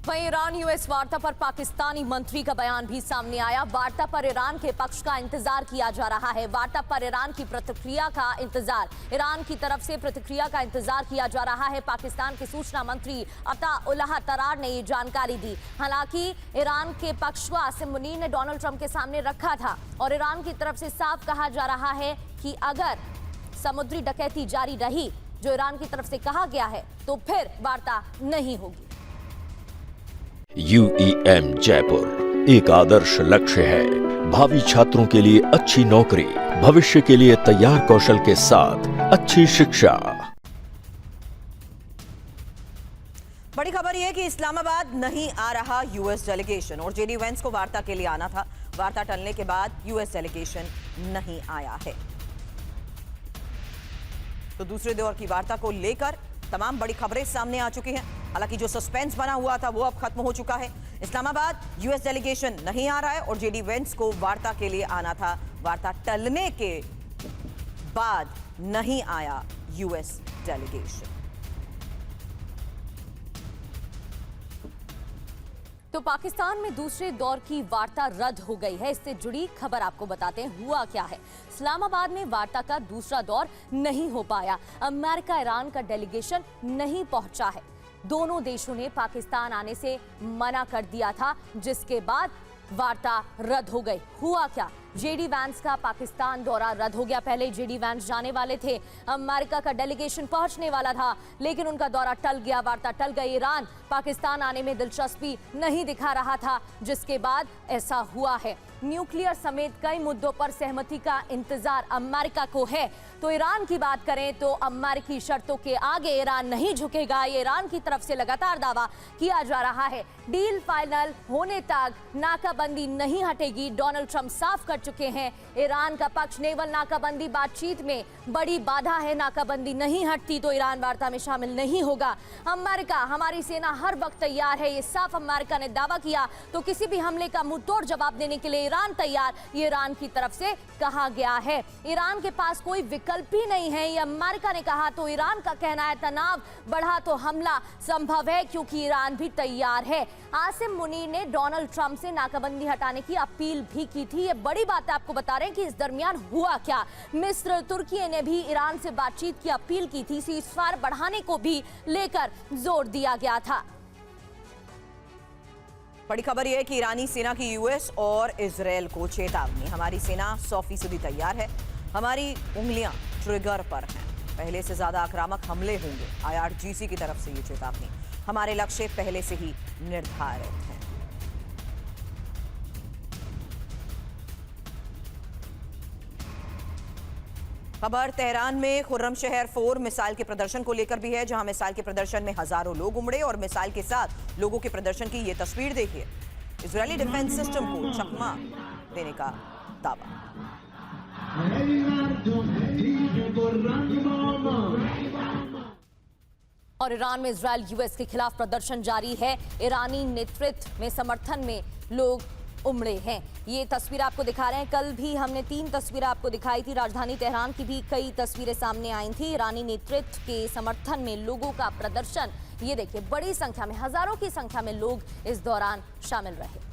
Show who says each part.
Speaker 1: वहीं Iran US वार्ता पर पाकिस्तानी मंत्री का बयान भी सामने आया। वार्ता पर ईरान के पक्ष का इंतजार किया जा रहा है। वार्ता पर ईरान की प्रतिक्रिया का इंतजार, ईरान की तरफ से प्रतिक्रिया का इंतजार किया जा रहा है। पाकिस्तान के सूचना मंत्री अताउल्लाह तरार ने ये जानकारी दी। हालांकि ईरान के पक्ष को आसिम मुनीर ने डोनाल्ड ट्रंप के सामने रखा था और ईरान की तरफ से साफ कहा जा रहा है कि अगर समुद्री डकैती जारी रही, जो ईरान की तरफ से कहा गया है, तो फिर वार्ता नहीं होगी।
Speaker 2: UEM जयपुर एक आदर्श लक्ष्य है। भावी छात्रों के लिए अच्छी नौकरी, भविष्य के लिए तैयार कौशल के साथ अच्छी शिक्षा।
Speaker 3: बड़ी खबर यह है कि इस्लामाबाद नहीं आ रहा यूएस डेलीगेशन और जेडी वेंस को वार्ता के लिए आना था। वार्ता टलने के बाद यूएस डेलीगेशन नहीं आया है। तो दूसरे दौर की वार्ता को लेकर तमाम बड़ी खबरें सामने आ चुकी हैं। हालांकि जो सस्पेंस बना हुआ था वो अब खत्म हो चुका है। इस्लामाबाद यूएस डेलीगेशन नहीं आ रहा है और जेडी वेंस को वार्ता के लिए आना था। वार्ता टलने के बाद नहीं आया यूएस डेलीगेशन।
Speaker 1: तो पाकिस्तान में दूसरे दौर की वार्ता रद्द हो गई है। इससे जुड़ी खबर आपको बताते हैं हुआ क्या है। इस्लामाबाद में वार्ता का दूसरा दौर नहीं हो पाया। अमेरिका ईरान का डेलीगेशन नहीं पहुंचा है। दोनों देशों ने पाकिस्तान आने से मना कर दिया था, जिसके बाद वार्ता रद्द हो गई। हुआ क्या, जेडी वैंस का पाकिस्तान दौरा रद्द हो गया। पहले जेडी वैंस जाने वाले थे, अमेरिका का डेलीगेशन पहुंचने वाला था, लेकिन उनका दौरा टल गया, वार्ता टल गई। ईरान पाकिस्तान आने में दिलचस्पी नहीं दिखा रहा था, जिसके बाद ऐसा हुआ है। न्यूक्लियर समेत कई मुद्दों पर सहमति का इंतजार अमेरिका को है। तो ईरान की बात करें तो अमेरिकी शर्तों के आगे ईरान नहीं झुकेगा, ये ईरान की तरफ से लगातार दावा किया जा रहा है। डील फाइनल होने तक नाकाबंदी नहीं हटेगी। डोनाल्ड ट्रंप साफ कर चुके हैं, ईरान का पक्ष नेवल नाकाबंदी बातचीत में बड़ी बाधा है। नाकाबंदी नहीं हटती तो ईरान वार्ता में शामिल नहीं होगा। अमेरिका, हमारी सेना हर वक्त तैयार है, ये साफ अमेरिका ने दावा किया। तो किसी भी हमले का मुंहतोड़ जवाब देने के लिए ईरान तैयार, ये ईरान की तरफ से कहा गया है। ईरान के पास कोई विकल्प ही नहीं है, ये अमेरिका ने कहा। तो ईरान का कहना है तनाव बढ़ा तो हमला संभव है, क्योंकि ईरान भी तैयार है। आसिम मुनीर ने डोनाल्ड ट्रंप से नाकाबंदी हटाने की अपील भी की थी। ये बड़ी बात है, आपको बता रहे हैं कि इस दरमियान हुआ क्या। मिस्र, तुर्की ने भी ईरान से बातचीत की अपील की थी। सीज़फायर बढ़ाने को भी लेकर जोर दिया गया था।
Speaker 3: बड़ी खबर यह है कि ईरानी सेना की यूएस और इजरायल को चेतावनी। हमारी सेना 100% तैयार है, हमारी उंगलियां ट्रिगर पर हैं, पहले से ज्यादा आक्रामक हमले होंगे। IRGC की तरफ से ये चेतावनी। हमारे लक्ष्य पहले से ही निर्धारित हैं। खबर तेहरान में खुर्रमशहर 4 मिसाइल के प्रदर्शन को लेकर भी है, जहां मिसाइल के प्रदर्शन में हजारों लोग उमड़े और मिसाइल के साथ लोगों के प्रदर्शन की ये तस्वीर देखिए। इजरायली डिफेंस सिस्टम को चकमा देने का दावा।
Speaker 1: और ईरान में इजरायल यूएस के खिलाफ प्रदर्शन जारी है। ईरानी नेतृत्व में समर्थन में लोग उमड़े हैं। ये तस्वीर आपको दिखा रहे हैं। कल भी हमने 3 तस्वीरें आपको दिखाई थी। राजधानी तेहरान की भी कई तस्वीरें सामने आई थी। ईरानी नेतृत्व के समर्थन में लोगों का प्रदर्शन, ये देखिए, बड़ी संख्या में, हजारों की संख्या में लोग इस दौरान शामिल रहे।